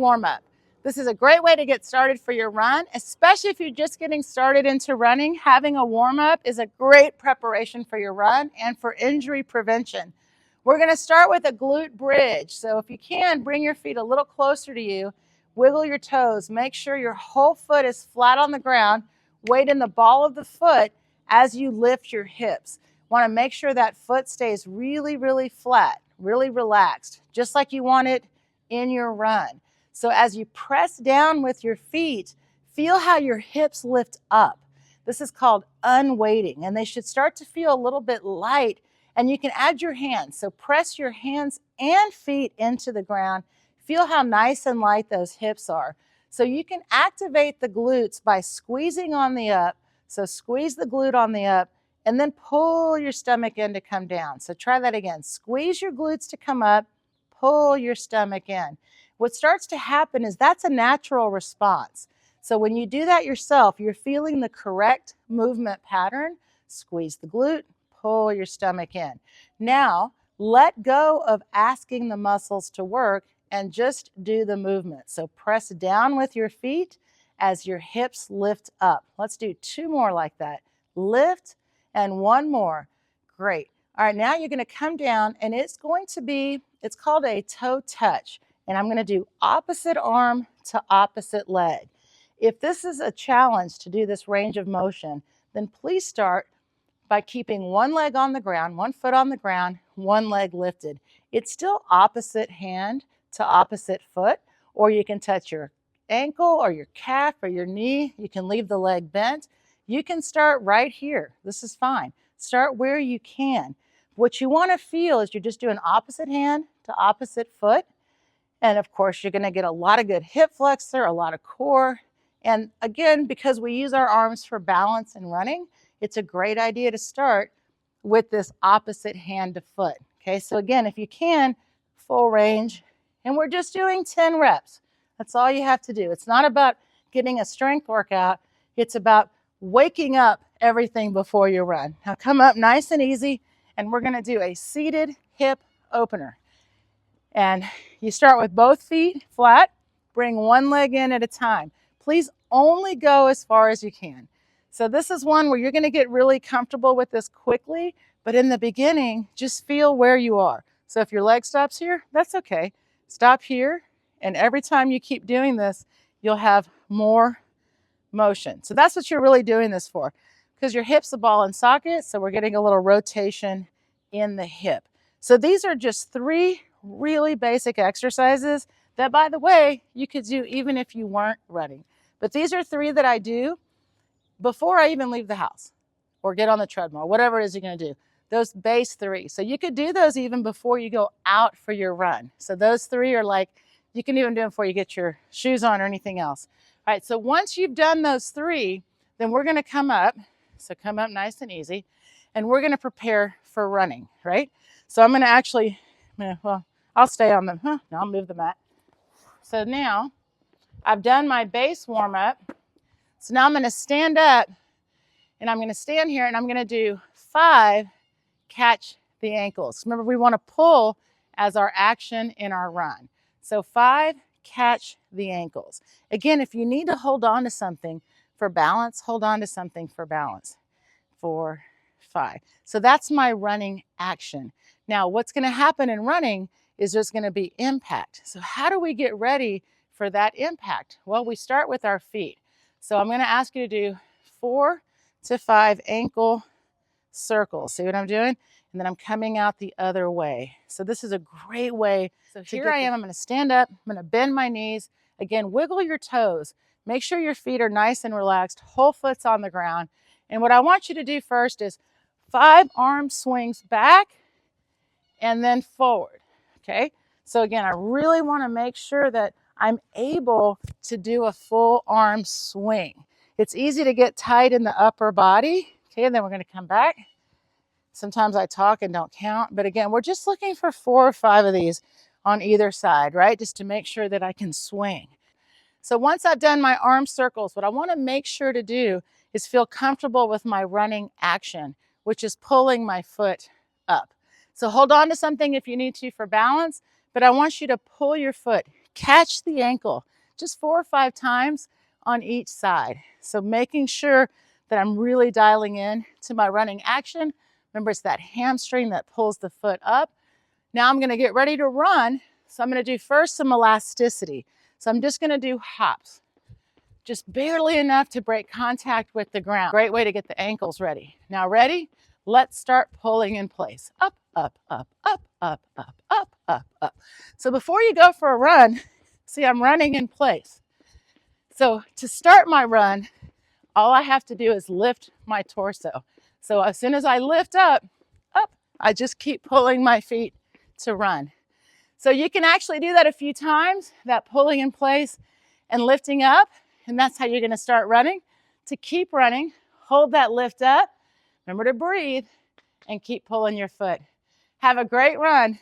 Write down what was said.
warm up. This is a great way to get started for your run, especially if you're just getting started into running. Having a warm up is a great preparation for your run and for injury prevention. We're going to start with a glute bridge. So if you can, bring your feet a little closer to you, wiggle your toes, make sure your whole foot is flat on the ground, weight in the ball of the foot as you lift your hips. Want to make sure that foot stays really, really flat, really relaxed, just like you want it in your run. So as you press down with your feet, feel how your hips lift up. This is called unweighting, and they should start to feel a little bit light, and you can add your hands. So press your hands and feet into the ground. Feel how nice and light those hips are. So you can activate the glutes by squeezing on the up. So squeeze the glute on the up, and then pull your stomach in to come down. So try that again. Squeeze your glutes to come up, pull your stomach in. What starts to happen is that's a natural response. So when you do that yourself, you're feeling the correct movement pattern. Squeeze the glute, pull your stomach in. Now, let go of asking the muscles to work and just do the movement. So press down with your feet as your hips lift up. Let's do 2 more like that. Lift and 1 more. Great. All right, now you're going to come down, and it's called a toe touch. And I'm going to do opposite arm to opposite leg. If this is a challenge to do this range of motion, then please start by keeping one leg on the ground, one foot on the ground, one leg lifted. It's still opposite hand to opposite foot, or you can touch your ankle or your calf or your knee. You can leave the leg bent. You can start right here. This is fine. Start where you can. What you want to feel is you're just doing opposite hand to opposite foot. And of course, you're going to get a lot of good hip flexor, a lot of core. And again, because we use our arms for balance and running, it's a great idea to start with this opposite hand to foot. Okay, so again, if you can, full range. And we're just doing 10 reps. That's all you have to do. It's not about getting a strength workout. It's about waking up everything before you run. Now come up nice and easy, and we're going to do a seated hip opener. And you start with both feet flat, bring one leg in at a time. Please only go as far as you can. So this is one where you're going to get really comfortable with this quickly, but in the beginning, just feel where you are. So if your leg stops here, that's okay. Stop here, and every time you keep doing this, you'll have more motion. So that's what you're really doing this for, because your hip's a ball and socket, so we're getting a little rotation in the hip. So these are just 3 really basic exercises that, by the way, you could do even if you weren't running. But these are 3 that I do before I even leave the house or get on the treadmill, whatever it is you're going to do. Those base 3. So you could do those even before you go out for your run. So those 3 are like, you can even do them before you get your shoes on or anything else. All right, so once you've done those 3, then we're going to come up. So come up nice and easy. And we're going to prepare for running, right? So I'm going to actually, well, I'll stay on the, no, I'll move the mat. So now I've done my base warm up. So now I'm going to stand up, and I'm going to stand here, and I'm going to do 5 catch the ankles. Remember, we want to pull as our action in our run. So 5 catch the ankles. Again, if you need to hold on to something for balance, hold on to something for balance. 4, 5. So that's my running action. Now, what's going to happen in running is there's going to be impact. So how do we get ready for that impact? Well, we start with our feet. So I'm going to ask you to do 4 to 5 ankle circles. See what I'm doing? And then I'm coming out the other way. So this is a great way. So here I am. I'm going to stand up. I'm going to bend my knees. Again, wiggle your toes. Make sure your feet are nice and relaxed. Whole foot's on the ground. And what I want you to do first is 5 arm swings back and then forward. Okay? So again, I really want to make sure that I'm able to do a full arm swing. It's easy to get tight in the upper body. Okay, and then we're going to come back. Sometimes I talk and don't count. But again, we're just looking for 4 or 5 of these on either side, right? Just to make sure that I can swing. So once I've done my arm circles, what I want to make sure to do is feel comfortable with my running action, which is pulling my foot up. So hold on to something if you need to for balance, but I want you to pull your foot. catch the ankle, just 4 or 5 times on each side. So making sure that I'm really dialing in to my running action. Remember, it's that hamstring that pulls the foot up. Now I'm gonna get ready to run. So I'm gonna do first some elasticity. So I'm just gonna do hops, just barely enough to break contact with the ground. Great way to get the ankles ready. Now ready? Let's start pulling in place. Up, up, up, up, up, up, up, up, up. So before you go for a run, see, I'm running in place. So to start my run, all I have to do is lift my torso. So as soon as I lift up, I just keep pulling my feet to run. So you can actually do that a few times, that pulling in place and lifting up, and that's how you're gonna start running. To keep running, hold that lift up, remember to breathe, and keep pulling your foot. Have a great run.